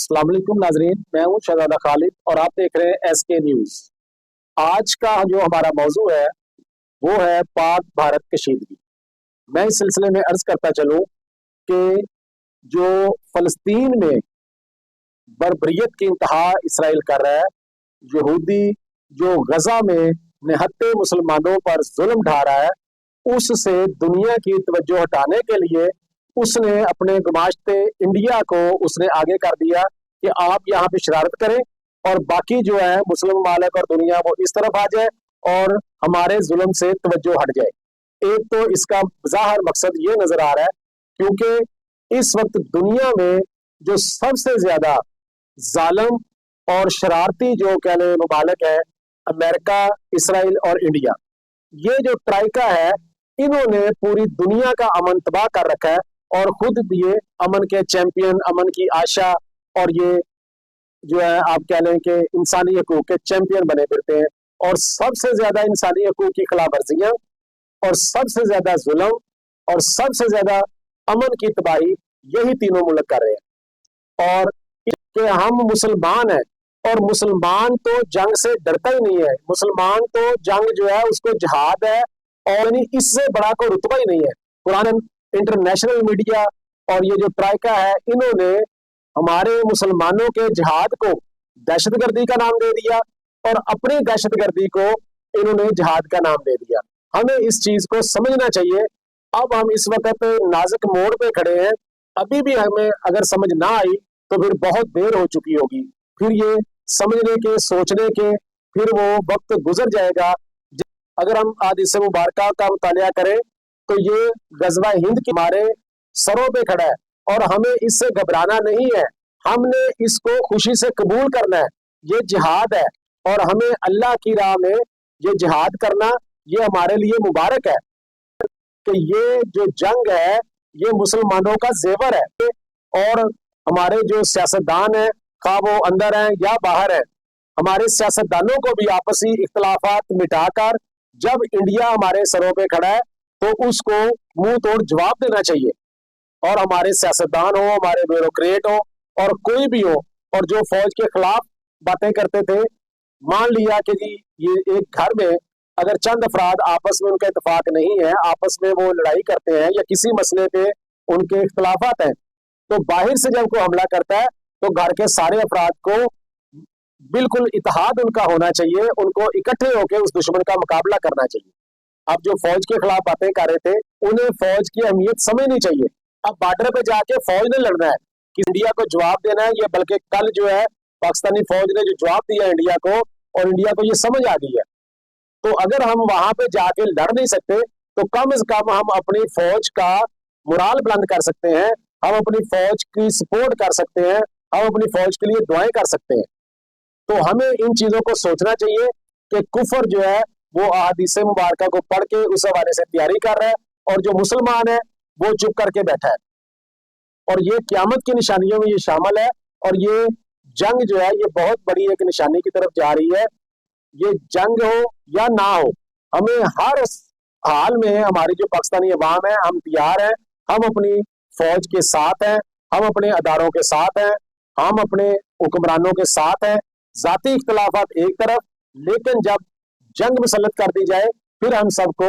अस्सलाम वालेकुम नाजरीन, मैं हूं शहजादा खालिद और आप देख रहे हैं एसके न्यूज। आज का जो हमारा मौजू है वो है पाक भारत कशीदगी। मैं इस सिलसिले में अर्ज करता चलूं कि जो फलस्तीन में बर्बरियत की इंतहा इसराइल कर रहा है, यहूदी जो गजा में निहत्ते मुसलमानों पर जुल्म ढा रहा है, उससे दुनिया की तवज्जो हटाने के लिए उसने अपने गुमाश्ते इंडिया को उसने आगे कर दिया कि आप यहाँ पे शरारत करें और बाकी जो है मुस्लिम मालिक और दुनिया वो इस तरफ आ जाए और हमारे जुल्म से तवज्जो हट जाए। एक तो इसका ज़ाहिर मकसद ये नजर आ रहा है क्योंकि इस वक्त दुनिया में जो सबसे ज्यादा जालिम और शरारती जो कह लें मुमालिक है, अमेरिका, इसराइल और इंडिया, ये जो ट्राइका है, इन्होंने पूरी दुनिया का अमन तबाह कर रखा है और खुद ये अमन के चैंपियन, अमन की आशा और ये जो है आप कह लें कि इंसानी हकूक के चैंपियन बने फिरते हैं। और सबसे ज्यादा इंसानी हकूक की खिलाफ वर्जियां और सबसे ज्यादा जुल्म और सबसे ज्यादा अमन की तबाही यही तीनों मुल्क कर रहे हैं। और कि हम मुसलमान हैं और मुसलमान तो जंग से डरता ही नहीं है, मुसलमान तो जंग जो है उसको जिहाद है और इससे बड़ा कोई रुतबा ही नहीं है। कुरान, इंटरनेशनल मीडिया और ये जो ट्राइका है, इन्होंने हमारे मुसलमानों के जिहाद को दहशतगर्दी का नाम दे दिया और अपनी दहशतगर्दी को इन्होंने जिहाद का नाम दे दिया। हमें इस चीज को समझना चाहिए। अब हम इस वक्त नाजुक मोड़ पे खड़े हैं, अभी भी हमें अगर समझ ना आई तो फिर बहुत देर हो चुकी होगी। फिर ये समझने के, सोचने के, फिर वो वक्त गुजर जाएगा। अगर हम हदीस मुबारक का मुतालिया करें तो ये गज़वा हिंद के हमारे सरों पे खड़ा है और हमें इससे घबराना नहीं है, हमने इसको खुशी से कबूल करना है। ये जिहाद है और हमें अल्लाह की राह में ये जिहाद करना, ये हमारे लिए मुबारक है कि ये जो जंग है ये मुसलमानों का जेवर है। और हमारे जो सियासतदान हैं, खा वो अंदर हैं या बाहर हैं, हमारे सियासतदानों को भी आपसी इख्तलाफात मिटाकर जब इंडिया हमारे सरों पे खड़ा है तो उसको मुंह तोड़ जवाब देना चाहिए। और हमारे सियासतदान हो, हमारे ब्यूरोक्रेट हो और कोई भी हो, और जो फौज के खिलाफ बातें करते थे, मान लिया कि जी ये एक घर में अगर चंद अफराद आपस में उनका इत्तेफाक नहीं है, आपस में वो लड़ाई करते हैं या किसी मसले पे उनके इख्तलाफात हैं, तो बाहर से जब कोई हमला करता है तो घर के सारे अफराद को बिल्कुल इत्तेहाद उनका होना चाहिए, उनको इकट्ठे होकर उस दुश्मन का मुकाबला करना चाहिए। अब जो फौज के खिलाफ बातें कर रहे थे, उन्हें फौज की अहमियत समझनी चाहिए। अब बॉर्डर पे जाके फौज ने लड़ना है कि इंडिया को जवाब देना है, ये बल्कि कल जो है पाकिस्तानी फौज ने जो जवाब दिया इंडिया को और इंडिया को ये समझ आ गई है। तो अगर हम वहां पे जाके लड़ नहीं सकते तो कम से कम हम अपनी फौज का मुराल बुलंद कर सकते हैं, हम अपनी फौज की सपोर्ट कर सकते हैं, हम अपनी फौज के लिए दुआएं कर सकते हैं। तो हमें इन चीजों को सोचना चाहिए कि कुफर जो है वो अहादीस मुबारका को पढ़ के उस हवाले से तैयारी कर रहा है और जो मुसलमान है वो चुप करके बैठा है। और ये क़यामत की निशानियों में ये शामिल है और ये जंग जो है ये बहुत बड़ी एक निशानी की तरफ जा रही है। ये जंग हो या ना हो, हमें हर हाल में हमारी जो पाकिस्तानी अवाम है, हम तैयार हैं, हम अपनी फौज के साथ हैं, हम अपने अदारों के साथ हैं, हम अपने हुक्मरानों के साथ हैं। जाती इख्तलाफात एक तरफ, लेकिन जब जंग मुसल्लत कर दी जाए फिर हम सबको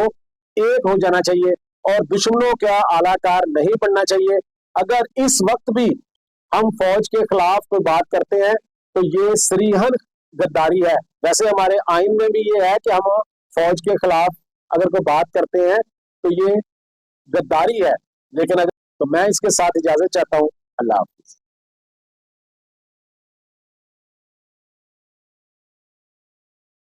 एक हो जाना चाहिए और दुश्मनों का आलाकार नहीं बनना चाहिए। अगर इस वक्त भी हम फौज के खिलाफ कोई बात करते हैं तो ये सरीहन गद्दारी है। वैसे हमारे आइन में भी ये है कि हम फौज के खिलाफ अगर कोई बात करते हैं तो ये गद्दारी है, लेकिन अगर तो मैं इसके साथ इजाजत चाहता हूँ। अल्लाह हाफिज।